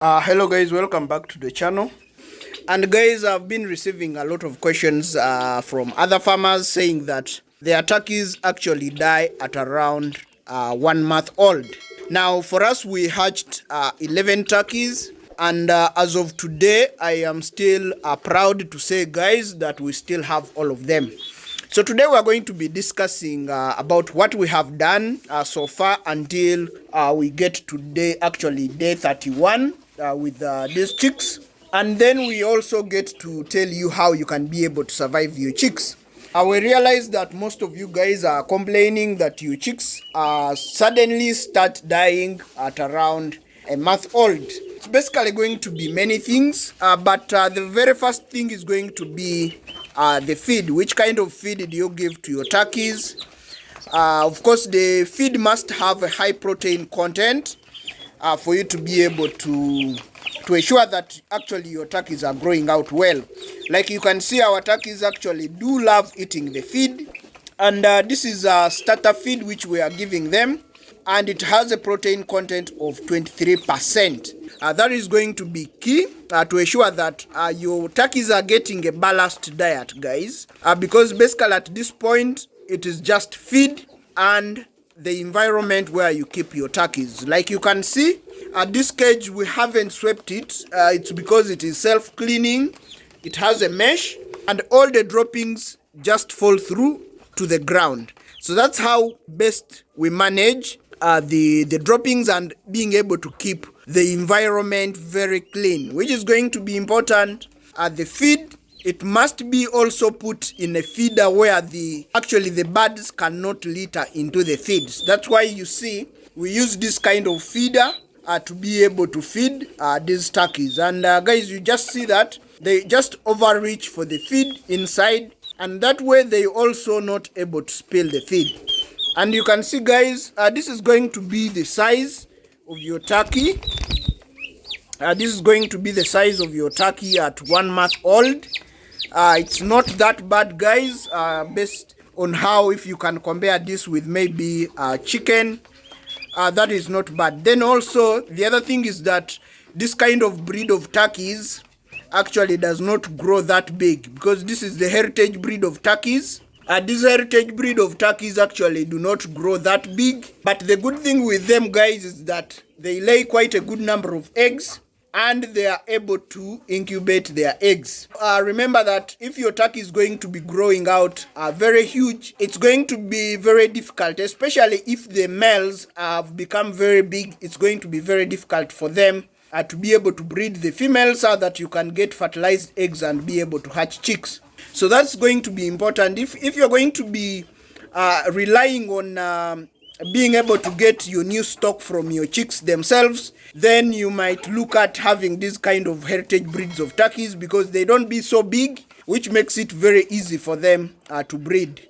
Hello guys, welcome back to the channel. And guys, I've been receiving a lot of questions from other farmers saying that their turkeys actually die at around 1 month old. Now for us, we hatched 11 turkeys, and as of today I am still proud to say guys that we still have all of them. So today we are going to be discussing about what we have done so far until we get to day 31 with these chicks. And then we also get to tell you how you can be able to survive your chicks. We realize that most of you guys are complaining that your chicks suddenly start dying at around a month old. It's basically going to be many things, but the very first thing is going to be the feed. Which kind of feed do you give to your turkeys? Of course, the feed must have a high protein content for you to be able to ensure that actually your turkeys are growing out well. Like you can see, our turkeys actually do love eating the feed, and this is a starter feed which we are giving them, and it has a protein content of 23%. That is going to be key to ensure that your turkeys are getting a balanced diet, guys, because basically at this point it is just feed and the environment where you keep your turkeys. Like you can see, at this cage we haven't swept it. It's because it is self-cleaning. It has a mesh, and all the droppings just fall through to the ground. So that's how best we manage the droppings and being able to keep the environment very clean, which is going to be important. The feed, it must be also put in a feeder where the birds cannot litter into the feeds. That's why you see we use this kind of feeder to be able to feed these turkeys. And guys, you just see that they just overreach for the feed inside, and that way they also not able to spill the feed. And you can see guys, this is going to be the size of your turkey. This is going to be the size of your turkey at 1 month old. It's not that bad, guys, based on how, if you can compare this with maybe chicken, that is not bad. Then also the other thing is that this kind of breed of turkeys actually does not grow that big, because this is the heritage breed of turkeys. This heritage breed of turkeys actually do not grow that big. But the good thing with them, guys, is that they lay quite a good number of eggs, and they are able to incubate their eggs. Remember that if your turkey is going to be growing out very huge, it's going to be very difficult, especially if the males have become very big. It's going to be very difficult for them to be able to breed the females so that you can get fertilized eggs and be able to hatch chicks. So that's going to be important. If you're going to be relying on being able to get your new stock from your chicks themselves, then you might look at having this kind of heritage breeds of turkeys, because they don't be so big, which makes it very easy for them to breed.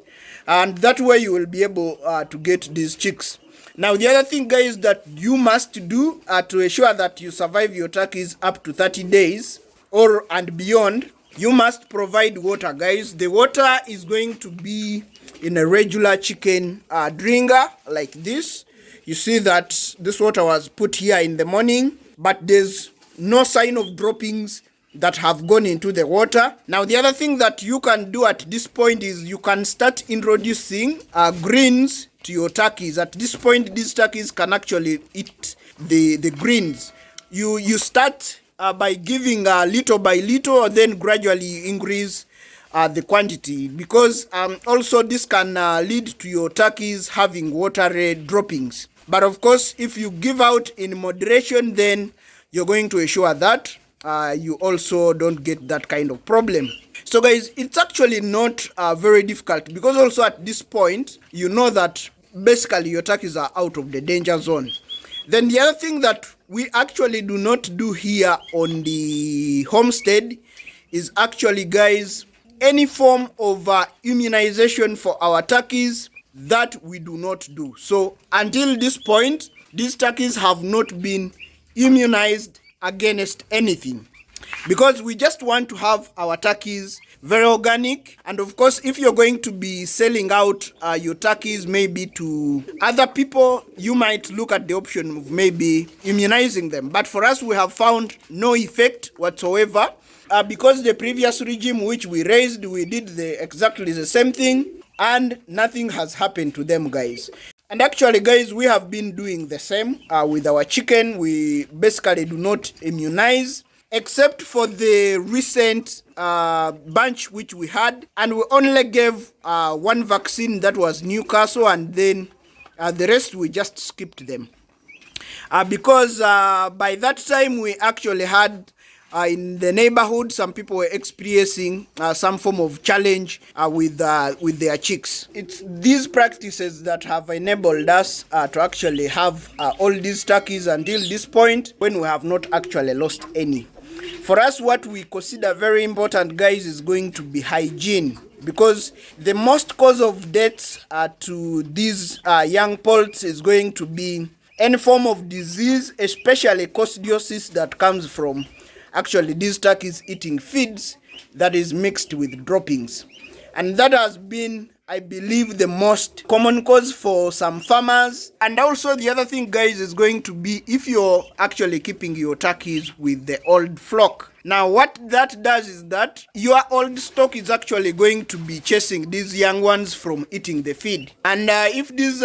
And that way you will be able to get these chicks. Now the other thing, guys, that you must do to ensure that you survive your turkeys up to 30 days or and beyond, you must provide water, guys. The water is going to be in a regular chicken drinker like this. You see that this water was put here in the morning, but there's no sign of droppings that have gone into the water. Now the other thing that you can do at this point is you can start introducing greens to your turkeys. At this point, these turkeys can actually eat the greens. You start by giving little by little, and then gradually increase the quantity, because also this can lead to your turkeys having watery droppings. But of course, if you give out in moderation, then you're going to ensure that you also don't get that kind of problem. So guys, it's actually not very difficult, because also at this point you know that basically your turkeys are out of the danger zone. Then the other thing that we actually do not do here on the homestead is actually, guys, any form of immunization for our turkeys. That we do not do. So until this point, these turkeys have not been immunized against anything, because we just want to have our turkeys very organic. And of course, if you're going to be selling out your turkeys maybe to other people, you might look at the option of maybe immunizing them. But for us, we have found no effect whatsoever. Because the previous regime which we raised, we did exactly the same thing, and nothing has happened to them, guys. And actually, guys, we have been doing the same with our chicken. We basically do not immunize, except for the recent bunch which we had, and we only gave one vaccine, that was Newcastle, and then the rest we just skipped them. Because by that time we actually had in the neighborhood, some people were experiencing some form of challenge with their chicks. It's these practices that have enabled us to actually have all these turkeys until this point, when we have not actually lost any. For us, what we consider very important, guys, is going to be hygiene, because the most cause of deaths to these young poults is going to be any form of disease, especially coccidiosis, that comes from actually these turkeys eating feeds that is mixed with droppings. And that has been, I believe, the most common cause for some farmers. And also the other thing, guys, is going to be if you're actually keeping your turkeys with the old flock. Now what that does is that your old stock is actually going to be chasing these young ones from eating the feed. And if these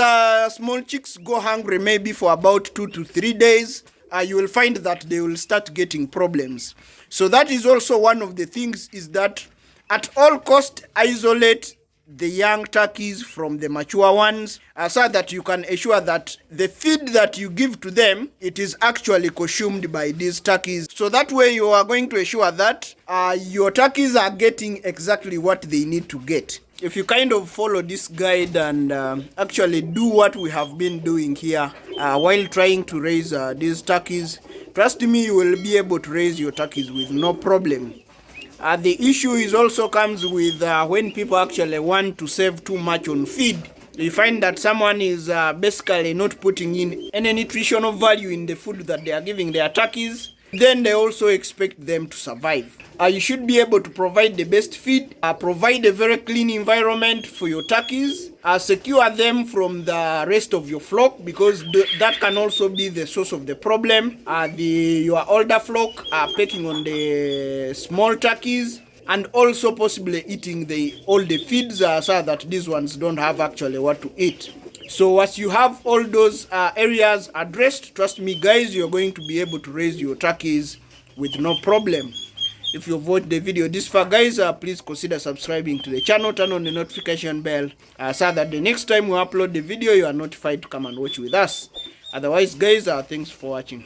small chicks go hungry maybe for about 2 to 3 days, you will find that they will start getting problems. So that is also one of the things, is that at all cost isolate the young turkeys from the mature ones, so that you can ensure that the feed that you give to them, it is actually consumed by these turkeys. So that way you are going to ensure that your turkeys are getting exactly what they need to get. If you kind of follow this guide and actually do what we have been doing here while trying to raise these turkeys, trust me, you will be able to raise your turkeys with no problem. The issue is also comes with when people actually want to save too much on feed. You find that someone is basically not putting in any nutritional value in the food that they are giving their turkeys. Then they also expect them to survive. You should be able to provide the best feed, provide a very clean environment for your turkeys, secure them from the rest of your flock, because that can also be the source of the problem. Your older flock are pecking on the small turkeys, and also possibly eating all the feeds so that these ones don't have actually what to eat. So once you have all those areas addressed, trust me, guys, you're going to be able to raise your turkeys with no problem. If you've watched the video this far, guys, please consider subscribing to the channel, turn on the notification bell so that the next time we upload the video, you are notified to come and watch with us. Otherwise, guys, thanks for watching.